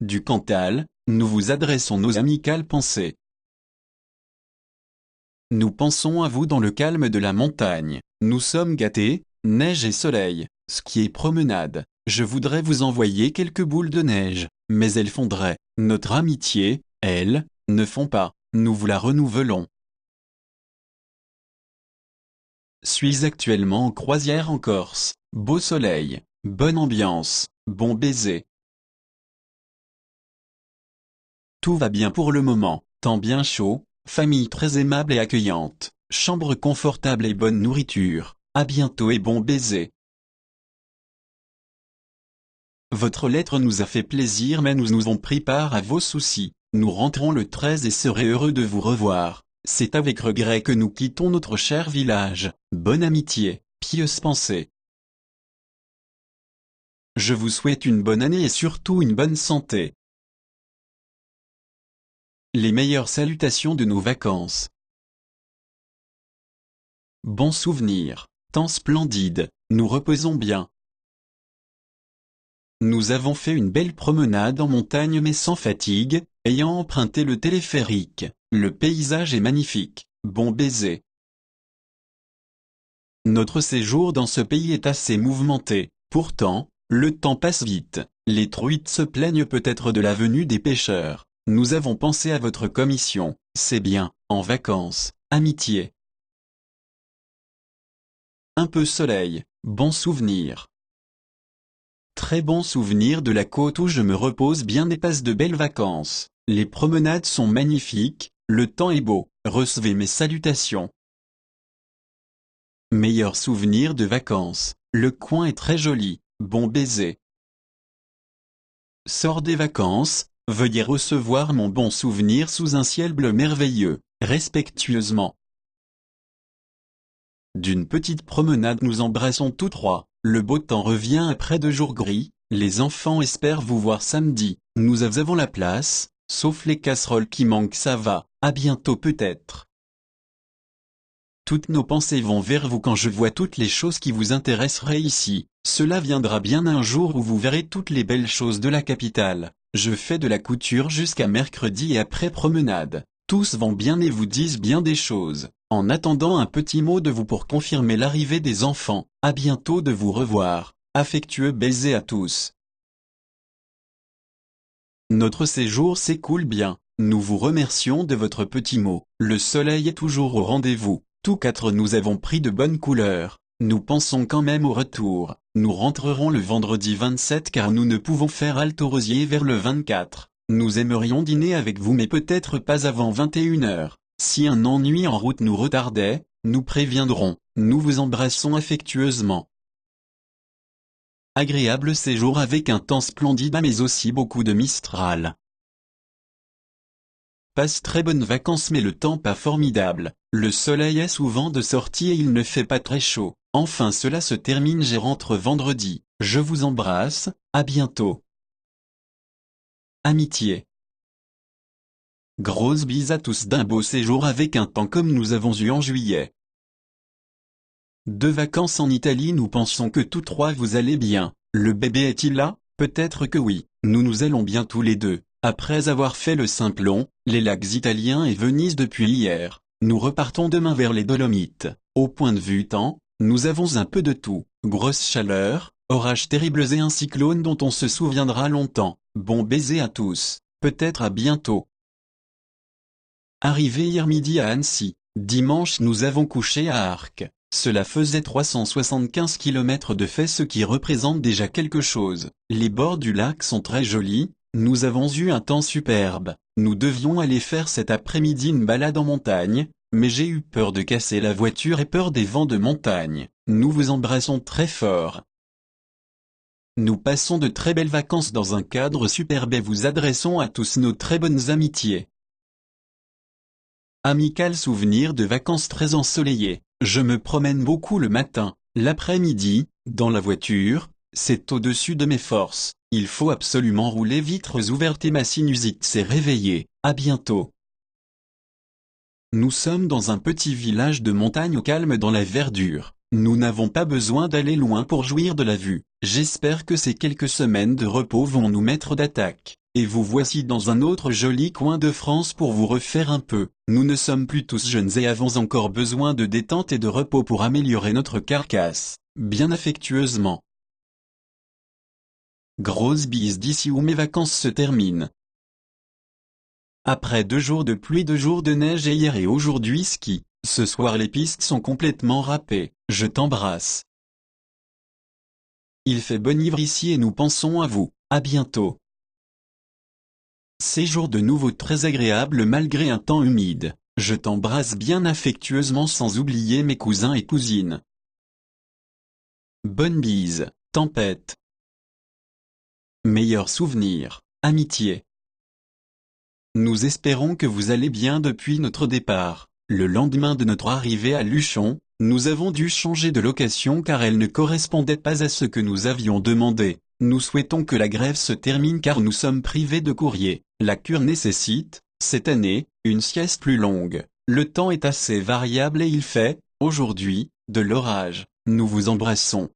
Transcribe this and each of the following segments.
du Cantal, nous vous adressons nos amicales pensées. Nous pensons à vous dans le calme de la montagne. Nous sommes gâtés, neige et soleil, ski et promenade. Je voudrais vous envoyer quelques boules de neige, mais elles fondraient. Notre amitié, elles, ne fond pas. Nous vous la renouvelons. Suis actuellement en croisière en Corse. Beau soleil, bonne ambiance, bon baiser. Tout va bien pour le moment, temps bien chaud, famille très aimable et accueillante, chambre confortable et bonne nourriture, à bientôt et bon baiser. Votre lettre nous a fait plaisir mais nous avons pris part à vos soucis. Nous rentrons le 13 et serez heureux de vous revoir. C'est avec regret que nous quittons notre cher village. Bonne amitié, pieuse pensée. Je vous souhaite une bonne année et surtout une bonne santé. Les meilleures salutations de nos vacances. Bon souvenir, temps splendide, nous reposons bien. Nous avons fait une belle promenade en montagne mais sans fatigue, ayant emprunté le téléphérique. Le paysage est magnifique, bon baiser. Notre séjour dans ce pays est assez mouvementé, pourtant, le temps passe vite. Les truites se plaignent peut-être de la venue des pêcheurs. Nous avons pensé à votre commission, c'est bien, en vacances, amitié. Un peu soleil, bon souvenir. Très bon souvenir de la côte où je me repose bien et passe de belles vacances. Les promenades sont magnifiques, le temps est beau, recevez mes salutations. Meilleur souvenir de vacances, le coin est très joli, bon baiser. Sors des vacances, veuillez recevoir mon bon souvenir sous un ciel bleu merveilleux, respectueusement. D'une petite promenade nous embrassons tous trois, le beau temps revient après 2 jours gris, les enfants espèrent vous voir samedi, nous avons la place, sauf les casseroles qui manquent ça va, à bientôt peut-être. Toutes nos pensées vont vers vous quand je vois toutes les choses qui vous intéresseraient ici, cela viendra bien un jour où vous verrez toutes les belles choses de la capitale. Je fais de la couture jusqu'à mercredi et après promenade. Tous vont bien et vous disent bien des choses. En attendant un petit mot de vous pour confirmer l'arrivée des enfants. À bientôt de vous revoir. Affectueux baisers à tous. Notre séjour s'écoule bien. Nous vous remercions de votre petit mot. Le soleil est toujours au rendez-vous. Tous 4 nous avons pris de bonnes couleurs. Nous pensons quand même au retour. Nous rentrerons le vendredi 27 car nous ne pouvons faire halte au Rosier vers le 24. Nous aimerions dîner avec vous mais peut-être pas avant 21h. Si un ennui en route nous retardait, nous préviendrons. Nous vous embrassons affectueusement. Agréable séjour avec un temps splendide mais aussi beaucoup de Mistral. Passe très bonnes vacances mais le temps pas formidable. Le soleil est souvent de sortie et il ne fait pas très chaud. Enfin cela se termine, je rentre vendredi. Je vous embrasse, à bientôt. Amitié. Grosse bise à tous d'un beau séjour avec un temps comme nous avons eu en juillet. 2 vacances en Italie, nous pensons que tous 3 vous allez bien. Le bébé est-il là? Peut-être que oui. Nous allons bien tous les 2. Après avoir fait le Simplon, les lacs italiens et Venise depuis hier, nous repartons demain vers les Dolomites. Au point de vue temps, nous avons un peu de tout. Grosse chaleur, orages terribles et un cyclone dont on se souviendra longtemps. Bon baiser à tous. Peut-être à bientôt. Arrivé hier midi à Annecy. Dimanche nous avons couché à Arques. Cela faisait 375 km de fait, ce qui représente déjà quelque chose. Les bords du lac sont très jolis, nous avons eu un temps superbe. Nous devions aller faire cet après-midi une balade en montagne, mais j'ai eu peur de casser la voiture et peur des vents de montagne. Nous vous embrassons très fort. Nous passons de très belles vacances dans un cadre superbe et vous adressons à tous nos très bonnes amitiés. Amical souvenir de vacances très ensoleillées. Je me promène beaucoup le matin, l'après-midi, dans la voiture, c'est au-dessus de mes forces. Il faut absolument rouler vitres ouvertes et ma sinusite s'est réveillée. À bientôt. Nous sommes dans un petit village de montagne au calme dans la verdure. Nous n'avons pas besoin d'aller loin pour jouir de la vue. J'espère que ces quelques semaines de repos vont nous mettre d'attaque. et vous voici dans un autre joli coin de France pour vous refaire un peu. Nous ne sommes plus tous jeunes et avons encore besoin de détente et de repos pour améliorer notre carcasse. Bien affectueusement. Grosse bise d'ici où mes vacances se terminent. Après 2 jours de pluie, 2 jours de neige et hier et aujourd'hui ski, ce soir les pistes sont complètement râpées. Je t'embrasse. Il fait bon ivre ici et nous pensons à vous. À bientôt. Séjour de nouveau très agréable malgré un temps humide. Je t'embrasse bien affectueusement sans oublier mes cousins et cousines. Bonne bise, tempête. Meilleur souvenir, amitié. Nous espérons que vous allez bien depuis notre départ. Le lendemain de notre arrivée à Luchon, nous avons dû changer de location car elle ne correspondait pas à ce que nous avions demandé. Nous souhaitons que la grève se termine car nous sommes privés de courrier. La cure nécessite, cette année, une sieste plus longue. Le temps est assez variable et il fait, aujourd'hui, de l'orage. Nous vous embrassons.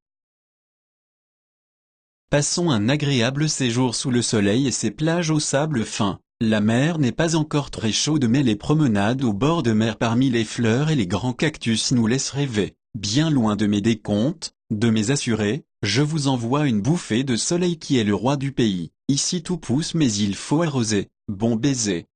Passons un agréable séjour sous le soleil et ses plages au sable fin. La mer n'est pas encore très chaude mais les promenades au bord de mer parmi les fleurs et les grands cactus nous laissent rêver. Bien loin de mes décomptes, de mes assurés, je vous envoie une bouffée de soleil qui est le roi du pays. Ici tout pousse mais il faut arroser. Bon baiser.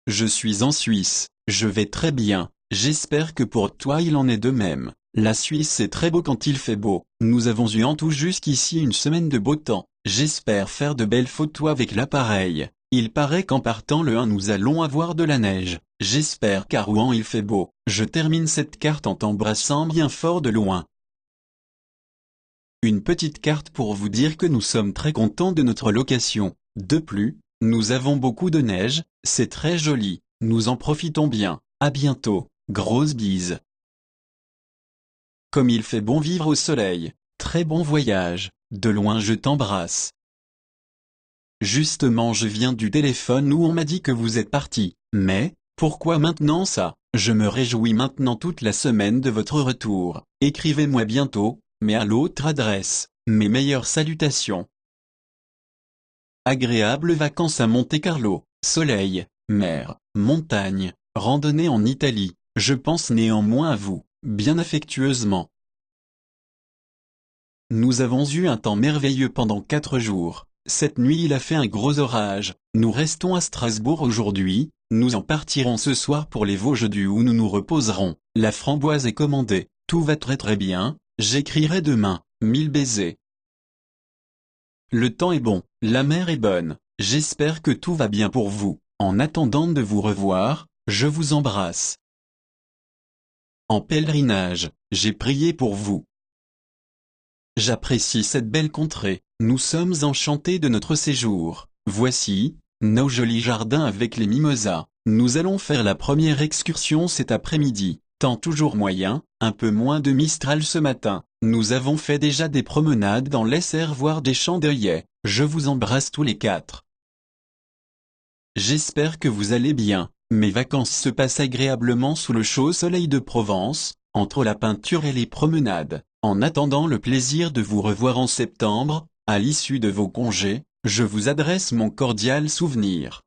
Je suis en Suisse, je vais très bien, j'espère que pour toi il en est de même. La Suisse c'est très beau quand il fait beau. Nous avons eu en tout jusqu'ici une semaine de beau temps. J'espère faire de belles photos avec l'appareil. Il paraît qu'en partant le 1 nous allons avoir de la neige. J'espère qu'à Rouen il fait beau. Je termine cette carte en t'embrassant bien fort de loin. Une petite carte pour vous dire que nous sommes très contents de notre location. De plus, nous avons beaucoup de neige, c'est très joli. Nous en profitons bien. À bientôt. Grosse bise. Comme il fait bon vivre au soleil. Très bon voyage. De loin je t'embrasse. Justement je viens du téléphone où on m'a dit que vous êtes parti. Mais, pourquoi maintenant ça? Je me réjouis maintenant toute la semaine de votre retour. Écrivez-moi bientôt, mais à l'autre adresse. Mes meilleures salutations. Agréables vacances à Monte-Carlo. Soleil, mer, montagne, randonnée en Italie. Je pense néanmoins à vous, bien affectueusement. Nous avons eu un temps merveilleux pendant 4 jours. Cette nuit il a fait un gros orage. Nous restons à Strasbourg aujourd'hui. Nous en partirons ce soir pour les Vosges du où nous nous reposerons. La framboise est commandée. Tout va très bien. J'écrirai demain. 1000 baisers. Le temps est bon. La mer est bonne. J'espère que tout va bien pour vous. En attendant de vous revoir, je vous embrasse. En pèlerinage, j'ai prié pour vous. J'apprécie cette belle contrée. Nous sommes enchantés de notre séjour. Voici, nos jolis jardins avec les mimosas. Nous allons faire la première excursion cet après-midi. Temps toujours moyen, un peu moins de Mistral ce matin. Nous avons fait déjà des promenades dans l'Essert voire des champs d'œillets. Je vous embrasse tous les 4. J'espère que vous allez bien. Mes vacances se passent agréablement sous le chaud soleil de Provence, entre la peinture et les promenades. En attendant le plaisir de vous revoir en septembre, à l'issue de vos congés, je vous adresse mon cordial souvenir.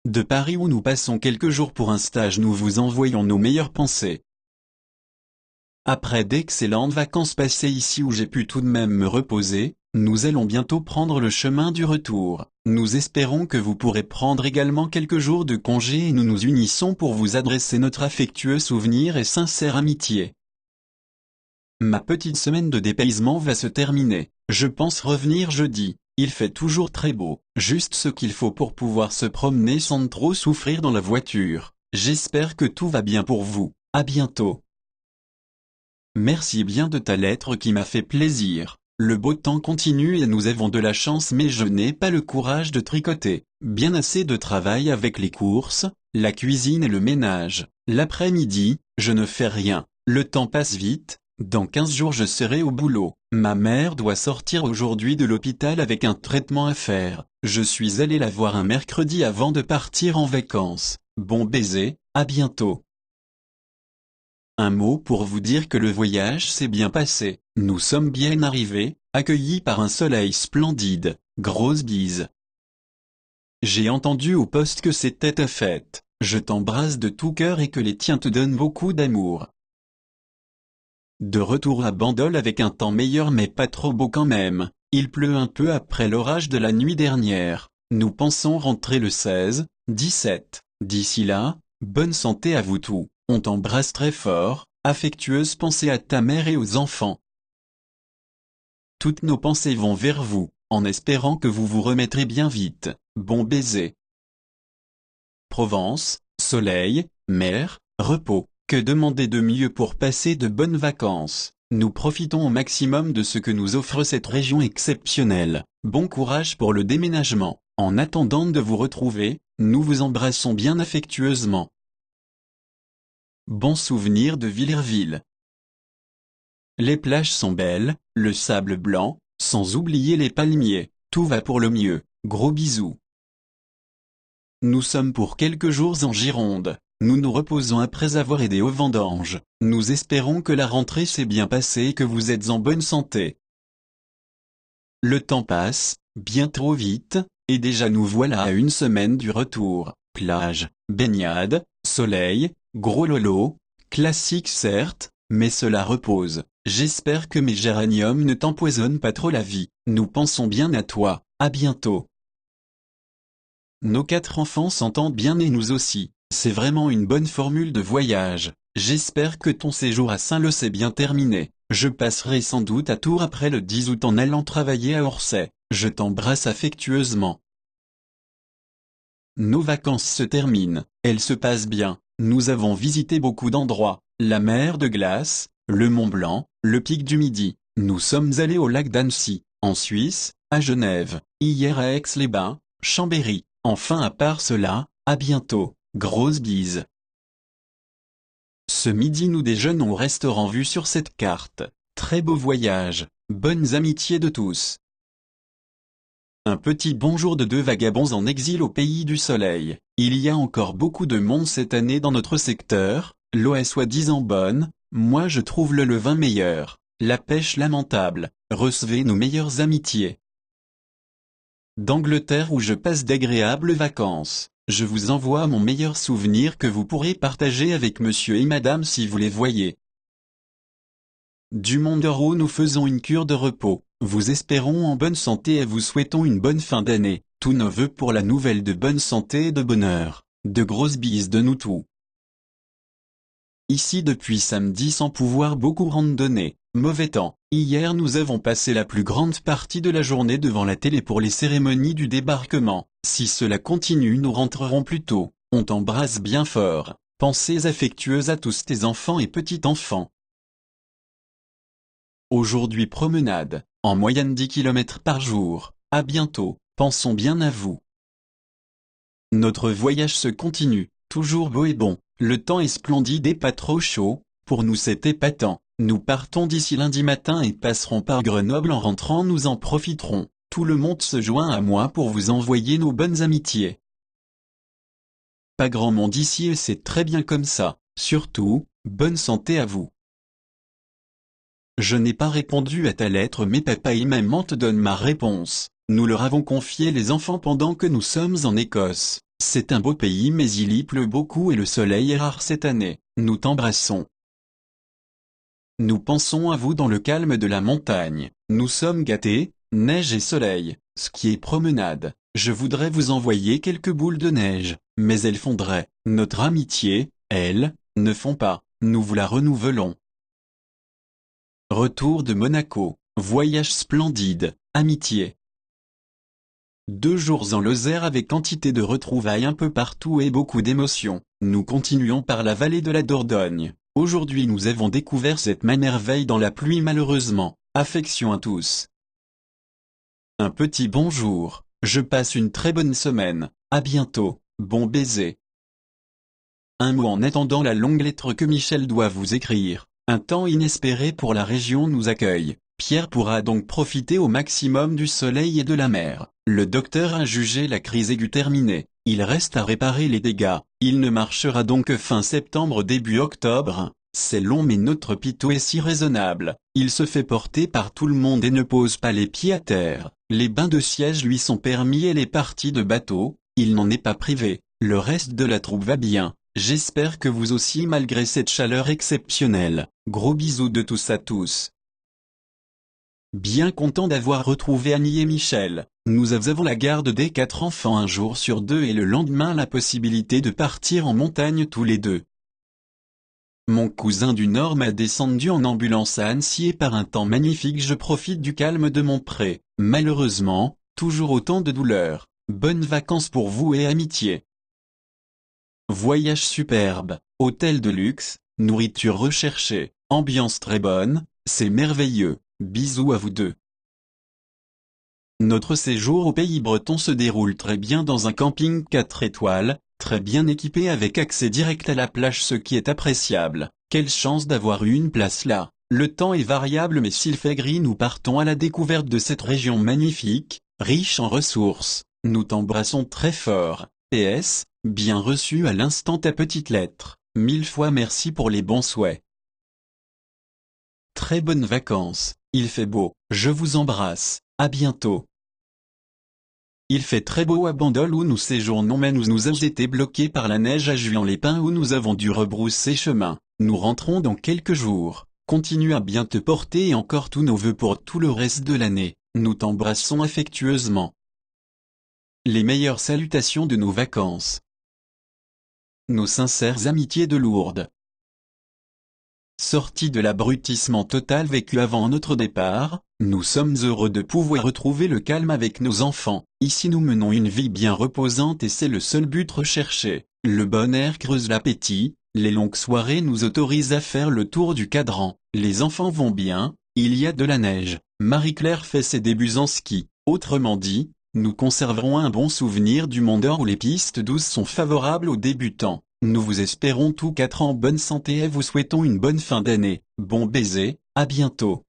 De Paris où nous passons quelques jours pour un stage, nous vous envoyons nos meilleures pensées. Après d'excellentes vacances passées ici où j'ai pu tout de même me reposer, nous allons bientôt prendre le chemin du retour. Nous espérons que vous pourrez prendre également quelques jours de congé et nous nous unissons pour vous adresser notre affectueux souvenir et sincère amitié. Ma petite semaine de dépaysement va se terminer. Je pense revenir jeudi. Il fait toujours très beau, juste ce qu'il faut pour pouvoir se promener sans trop souffrir dans la voiture. J'espère que tout va bien pour vous. À bientôt. Merci bien de ta lettre qui m'a fait plaisir. Le beau temps continue et nous avons de la chance mais je n'ai pas le courage de tricoter. Bien assez de travail avec les courses, la cuisine et le ménage. L'après-midi, je ne fais rien. Le temps passe vite. Dans 15 jours je serai au boulot. Ma mère doit sortir aujourd'hui de l'hôpital avec un traitement à faire. Je suis allé la voir un mercredi avant de partir en vacances. Bon baiser, à bientôt. Un mot pour vous dire que le voyage s'est bien passé. Nous sommes bien arrivés, accueillis par un soleil splendide. grosse bise. J'ai entendu au poste que c'était ta fête, je t'embrasse de tout cœur et que les tiens te donnent beaucoup d'amour. De retour à Bandol avec un temps meilleur mais pas trop beau quand même, il pleut un peu après l'orage de la nuit dernière, nous pensons rentrer le 16, 17, d'ici là, bonne santé à vous tous, on t'embrasse très fort, affectueuse pensée à ta mère et aux enfants. Toutes nos pensées vont vers vous, en espérant que vous vous remettrez bien vite, bon baiser. Provence, soleil, mer, repos, que demander de mieux pour passer de bonnes vacances? Nous profitons au maximum de ce que nous offre cette région exceptionnelle. Bon courage pour le déménagement. En attendant de vous retrouver, nous vous embrassons bien affectueusement. Bon souvenir de Villerville. Les plages sont belles, le sable blanc, sans oublier les palmiers, tout va pour le mieux, gros bisous. Nous sommes pour quelques jours en Gironde, nous nous reposons après avoir aidé aux vendanges, nous espérons que la rentrée s'est bien passée et que vous êtes en bonne santé. Le temps passe, bien trop vite, et déjà nous voilà à une semaine du retour, plage, baignade, soleil, gros lolo, classique certes, mais cela repose. J'espère que mes géraniums ne t'empoisonnent pas trop la vie, nous pensons bien à toi, à bientôt. Nos 4 enfants s'entendent bien et nous aussi, c'est vraiment une bonne formule de voyage. J'espère que ton séjour à Saint-Lô s'est bien terminé. Je passerai sans doute à Tours après le 10 août en allant travailler à Orsay. Je t'embrasse affectueusement. Nos vacances se terminent, elles se passent bien. Nous avons visité beaucoup d'endroits, la mer de glace, le Mont Blanc, le pic du Midi. Nous sommes allés au lac d'Annecy, en Suisse, à Genève, hier à Aix-les-Bains, Chambéry. Enfin à part cela, à bientôt, grosse bise. Ce midi nous déjeunons au restaurant vu sur cette carte. Très beau voyage, bonnes amitiés de tous. Un petit bonjour de 2 vagabonds en exil au pays du soleil. Il y a encore beaucoup de monde cette année dans notre secteur, l'eau est soi-disant bonne, moi je trouve le levain meilleur, la pêche lamentable, recevez nos meilleures amitiés. D'Angleterre où je passe d'agréables vacances, je vous envoie mon meilleur souvenir que vous pourrez partager avec monsieur et madame si vous les voyez. Du Mont d'Or où nous faisons une cure de repos, vous espérons en bonne santé et vous souhaitons une bonne fin d'année, tous nos vœux pour la nouvelle de bonne santé et de bonheur, de grosses bises de nous tous. Ici depuis samedi sans pouvoir beaucoup randonner, mauvais temps. Hier nous avons passé la plus grande partie de la journée devant la télé pour les cérémonies du débarquement. Si cela continue nous rentrerons plus tôt. On t'embrasse bien fort. Pensées affectueuses à tous tes enfants et petits-enfants. Aujourd'hui promenade, en moyenne 10 km par jour. À bientôt, pensons bien à vous. Notre voyage se continue, toujours beau et bon. Le temps est splendide et pas trop chaud, pour nous c'est épatant. Nous partons d'ici lundi matin et passerons par Grenoble en rentrant nous en profiterons. Tout le monde se joint à moi pour vous envoyer nos bonnes amitiés. Pas grand monde ici et c'est très bien comme ça. Surtout, bonne santé à vous. Je n'ai pas répondu à ta lettre mais papa et maman te donnent ma réponse. Nous leur avons confié les enfants pendant que nous sommes en Écosse. C'est un beau pays mais il y pleut beaucoup et le soleil est rare cette année. Nous t'embrassons. Nous pensons à vous dans le calme de la montagne. Nous sommes gâtés, neige et soleil, ski et promenade. Je voudrais vous envoyer quelques boules de neige, mais elles fondraient. Notre amitié, elles, ne fond pas. Nous vous la renouvelons. Retour de Monaco, voyage splendide, amitié. 2 jours en Lozère avec quantité de retrouvailles un peu partout et beaucoup d'émotions. Nous continuons par la vallée de la Dordogne. Aujourd'hui nous avons découvert cette merveille dans la pluie malheureusement. Affection à tous. Un petit bonjour, je passe une très bonne semaine, à bientôt, bon baiser. Un mot en attendant la longue lettre que Michel doit vous écrire. Un temps inespéré pour la région nous accueille. Pierre pourra donc profiter au maximum du soleil et de la mer. Le docteur a jugé la crise aiguë terminée. Il reste à réparer les dégâts. Il ne marchera donc que fin septembre début octobre. C'est long mais notre Pitou est si raisonnable, il se fait porter par tout le monde et ne pose pas les pieds à terre. Les bains de siège lui sont permis et les parties de bateau, il n'en est pas privé. Le reste de la troupe va bien, j'espère que vous aussi malgré cette chaleur exceptionnelle. Gros bisous de tous à tous. Bien content d'avoir retrouvé Annie et Michel, nous avons la garde des 4 enfants un jour sur 2 et le lendemain la possibilité de partir en montagne tous les 2. Mon cousin du Nord m'a descendu en ambulance à Annecy et par un temps magnifique je profite du calme de mon pré. Malheureusement, toujours autant de douleurs. Bonnes vacances pour vous et amitié. Voyage superbe, hôtel de luxe, nourriture recherchée, ambiance très bonne, c'est merveilleux. Bisous à vous deux. Notre séjour au pays breton se déroule très bien dans un camping 4 étoiles, très bien équipé avec accès direct à la plage ce qui est appréciable. Quelle chance d'avoir eu une place là. Le temps est variable mais s'il fait gris nous partons à la découverte de cette région magnifique, riche en ressources. Nous t'embrassons très fort. PS, bien reçu à l'instant ta petite lettre. 1000 fois merci pour les bons souhaits. Très bonnes vacances, il fait beau, je vous embrasse, à bientôt. Il fait très beau à Bandol où nous séjournons mais nous avons été bloqués par la neige à Juan-les-Pins où nous avons dû rebrousser chemin. Nous rentrons dans quelques jours. Continue à bien te porter et encore tous nos vœux pour tout le reste de l'année. Nous t'embrassons affectueusement. Les meilleures salutations de nos vacances. Nos sincères amitiés de Lourdes. Sortis de l'abrutissement total vécu avant notre départ, nous sommes heureux de pouvoir retrouver le calme avec nos enfants. Ici nous menons une vie bien reposante et c'est le seul but recherché. Le bon air creuse l'appétit, les longues soirées nous autorisent à faire le tour du cadran. Les enfants vont bien, il y a de la neige. Marie-Claire fait ses débuts en ski. Autrement dit, nous conserverons un bon souvenir du Mont d'Or où les pistes douces sont favorables aux débutants. Nous vous espérons tous 4 en bonne santé et vous souhaitons une bonne fin d'année. Bon baiser, à bientôt.